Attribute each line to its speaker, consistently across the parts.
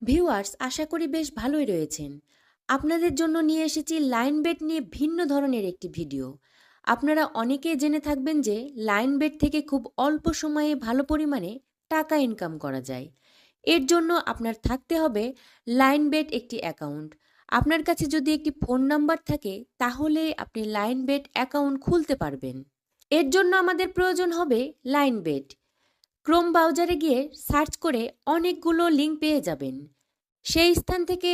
Speaker 1: Viewers, আশা করি বেশ ভালোই রয়েছেন। আপনাদের জন্য নিয়ে এসেছি লাইন বেট নিয়ে ভিন্ন ধরনের একটি ভিডিও। আপনারা অনেকেই জেনে থাকবেন যে লাইন বেট থেকে খুব অল্প সময়ে ভালো পরিমাণে টাকা ইনকাম করা যায়। এর জন্য আপনার থাকতে হবে লাইন বেট একটি অ্যাকাউন্ট। আপনার কাছে যদি একটি ফোন নাম্বার থাকে তাহলে আপনি লাইন বেট অ্যাকাউন্ট খুলতে পারবেন। এর জন্য আমাদের প্রয়োজন হবে লাইন বেট। ক্রোম ব্রাউজারে গিয়ে সার্চ করে অনেকগুলো লিঙ্ক পেয়ে যাবেন। সেই স্থান থেকে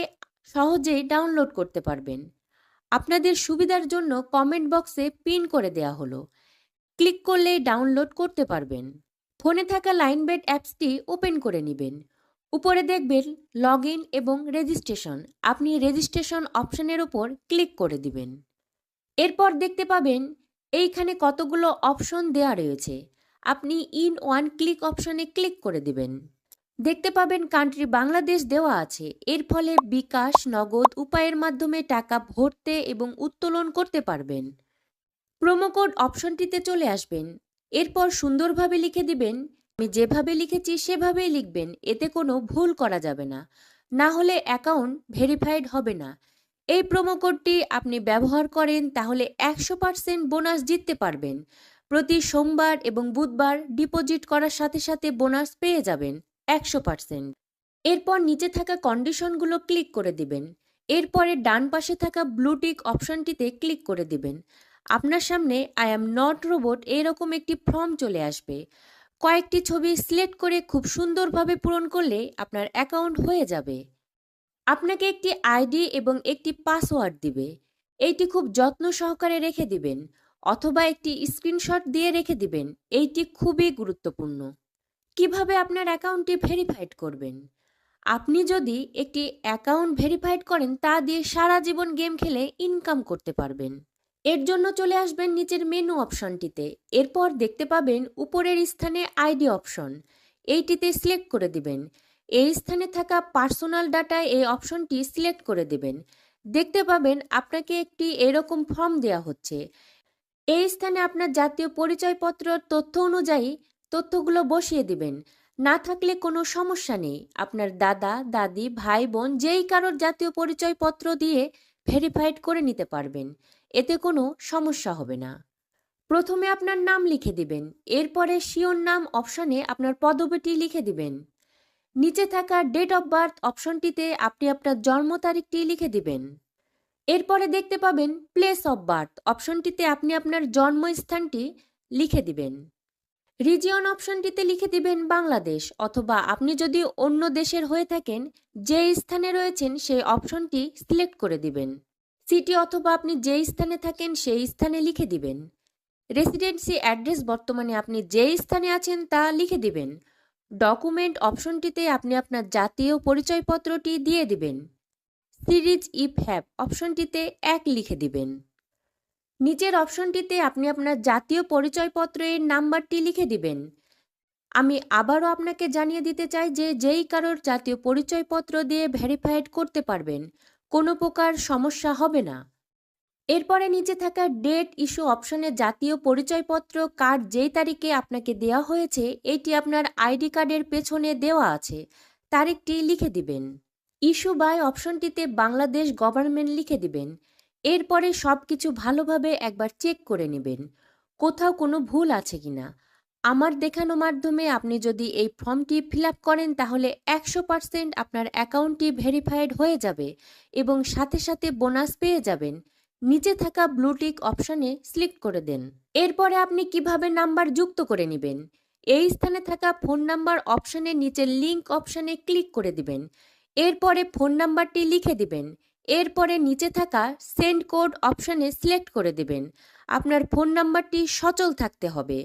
Speaker 1: সহজেই ডাউনলোড করতে পারবেন। আপনাদের সুবিধার জন্য কমেন্ট বক্সে পিন করে দেয়া হলো। ক্লিক করলেই ডাউনলোড করতে পারবেন। ফোনে থাকা লাইনবেট অ্যাপসটি ওপেন করে নেবেন। উপরে দেখবেন লগ ইন এবং রেজিস্ট্রেশন। আপনি রেজিস্ট্রেশন অপশনের উপর ক্লিক করে দিবেন। এরপর দেখতে পাবেন এইখানে কতগুলো অপশন দেয়া রয়েছে। আপনি ইন ওয়ান ক্লিক অপশনে ক্লিক করে দিবেন। দেখতে পাবেন কান্ট্রি বাংলাদেশ দেওয়া আছে। এর ফলে বিকাশ, নগদ উপায়ের মাধ্যমে টাকা ভরতে এবং উত্তোলন করতে পারবেন। প্রোমো কোড অপশনটিতে চলে আসবেন। এরপর সুন্দরভাবে লিখে দিবেন। আমি যেভাবে লিখেছি সেভাবেই লিখবেন, এতে কোনো ভুল করা যাবে না, না হলে অ্যাকাউন্ট ভেরিফাইড হবে না। এই প্রোমো কোডটি আপনি ব্যবহার করেন তাহলে 100% বোনাস জিততে পারবেন। প্রতি সোমবার এবং বুধবার ডিপোজিট করার সাথে সাথে বোনাস পেয়ে যাবেন 100%। এরপর নিচে থাকা কন্ডিশনগুলো ক্লিক করে দিবেন। এরপরে ডান পাশে থাকা ব্লু টিক অপশনটিতে ক্লিক করে দিবেন। আপনার সামনে আই অ্যাম নট রোবট এরকম একটি ফর্ম চলে আসবে। কয়েকটি ছবি সিলেক্ট করে খুব সুন্দরভাবে পূরণ করলে আপনার অ্যাকাউন্ট হয়ে যাবে। আপনাকে একটি আইডি এবং একটি পাসওয়ার্ড দিবে। এইটি খুব যত্ন সহকারে রেখে দিবেন, অথবা একটি স্ক্রিনশট দিয়ে রেখে দিবেন। এইটি খুবই গুরুত্বপূর্ণ। কিভাবে আপনার অ্যাকাউন্টটি ভেরিফাইড করবেন? আপনি যদি একটি অ্যাকাউন্ট ভেরিফাইড করেন তা দিয়ে সারা জীবন গেম খেলে ইনকাম করতে পারবেন। এর জন্য চলে আসবেন নিচের মেনু অপশনটিতে। এরপর দেখতে পাবেন উপরের স্থানে আইডি অপশন। এইটিতে সিলেক্ট করে দিবেন। এই স্থানে থাকা পার্সোনাল ডাটায় এই অপশনটি সিলেক্ট করে দিবেন। দেখতে পাবেন আপনাকে একটি এরকম ফর্ম দেওয়া হচ্ছে। এই স্থানে আপনার জাতীয় পরিচয়পত্র তথ্য অনুযায়ী তথ্যগুলো বসিয়ে দিবেন। না থাকলে কোনো সমস্যা নেই, আপনার দাদা, দাদি, ভাই, বোন যেই কারোর জাতীয় পরিচয়পত্র দিয়ে ভেরিফাইড করে নিতে পারবেন। এতে কোনো সমস্যা হবে না। প্রথমে আপনার নাম লিখে দিবেন। এরপরে শিওর নাম অপশনে আপনার পদবিটি লিখে দিবেন। নিচে থাকা ডেট অফ বার্থ অপশনটিতে আপনি আপনার জন্ম তারিখটি লিখে দিবেন। এরপরে দেখতে পাবেন প্লেস অফ বার্থ অপশনটিতে আপনি আপনার জন্মস্থানটি লিখে দিবেন। রিজিয়ন অপশনটিতে লিখে দিবেন বাংলাদেশ, অথবা আপনি যদি অন্য দেশের হয়ে থাকেন যে স্থানে রয়েছেন সেই অপশনটি সিলেক্ট করে দিবেন। সিটি অথবা আপনি যেই স্থানে থাকেন সেই স্থানে লিখে দিবেন। রেসিডেন্সি অ্যাড্রেস বর্তমানে আপনি যেই স্থানে আছেন তা লিখে দিবেন। ডকুমেন্ট অপশনটিতে আপনি আপনার জাতীয় পরিচয়পত্রটি দিয়ে দিবেন। সিরিজ ইফ হ্যাভ অপশনটিতে 1 লিখে দিবেন। নিচের অপশনটিতে আপনি আপনার জাতীয় পরিচয়পত্রের নাম্বারটি লিখে দিবেন। আমি আবারও আপনাকে জানিয়ে দিতে চাই যে যেই কারোর জাতীয় পরিচয়পত্র দিয়ে ভেরিফাইড করতে পারবেন, কোনো প্রকার সমস্যা হবে না। এরপরে নিচে থাকা ডেট ইস্যু অপশনে জাতীয় পরিচয়পত্র কার্ড যেই তারিখে আপনাকে দেওয়া হয়েছে এটি আপনার আইডি কার্ডের পেছনে দেওয়া আছে, তারিখটি লিখে দিবেন। ইস্যু বাই অপশনটিতে বাংলাদেশ গভর্নমেন্ট লিখে দিবেন। এরপরে সব কিছু ভালোভাবে একবার চেক করে নেবেন, কোথাও কোনো ভুল আছে কিনা। আমার দেখানো মাধ্যমে আপনি যদি এই ফর্মটি ফিল আপ করেন তাহলে 100% আপনার অ্যাকাউন্টটি ভেরিফাইড হয়ে যাবে এবং সাথে সাথে বোনাস পেয়ে যাবেন। নিচে থাকা ব্লু টিক অপশনে সিলেক্ট করে দেন। এরপরে আপনি কিভাবে নাম্বার যুক্ত করে নেবেন? এই স্থানে থাকা ফোন নাম্বার অপশনের নিচে লিংক অপশনে ক্লিক করে দিবেন। এরপরে ফোন নাম্বারটি লিখে দিবেন। এরপরে নিচে থাকা সেন্ড কোড অপশনে সিলেক্ট করে দিবেন। আপনার ফোন নাম্বারটি সচল থাকতে হবে।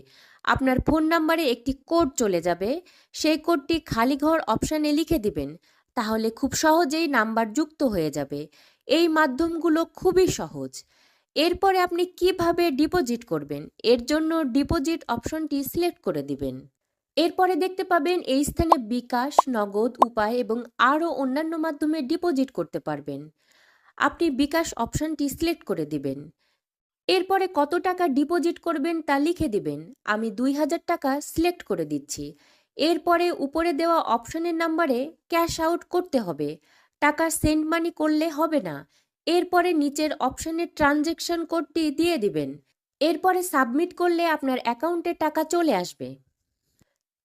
Speaker 1: আপনার ফোন নাম্বারে একটি কোড চলে যাবে, সেই কোডটি খালি ঘর অপশনে লিখে দিবেন। তাহলে খুব সহজেই নাম্বার যুক্ত হয়ে যাবে। এই মাধ্যমগুলো খুবই সহজ। এরপরে আপনি কিভাবে ডিপোজিট করবেন, এর জন্য ডিপোজিট অপশনটি সিলেক্ট করে দিবেন। এরপরে দেখতে পাবেন এই স্থানে বিকাশ, নগদ উপায় এবং আরও অন্যান্য মাধ্যমে ডিপোজিট করতে পারবেন। আপনি বিকাশ অপশনটি সিলেক্ট করে দিবেন। এরপরে কত টাকা ডিপোজিট করবেন তা লিখে দিবেন। আমি 2000 টাকা সিলেক্ট করে দিচ্ছি। এরপরে উপরে দেওয়া অপশনের নাম্বারে ক্যাশ আউট করতে হবে। টাকা সেন্ড মানি করলে হবে না। এরপরে নিচের অপশনের ট্রানজ্যাকশন কোডটি দিয়ে দিবেন। এরপরে সাবমিট করলে আপনার অ্যাকাউন্টে টাকা চলে আসবে।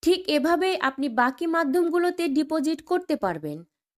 Speaker 1: ঠিক এভাবেই আপনি বাকি মাধ্যমগুলোতে ডিপোজিট করতে পারবেন।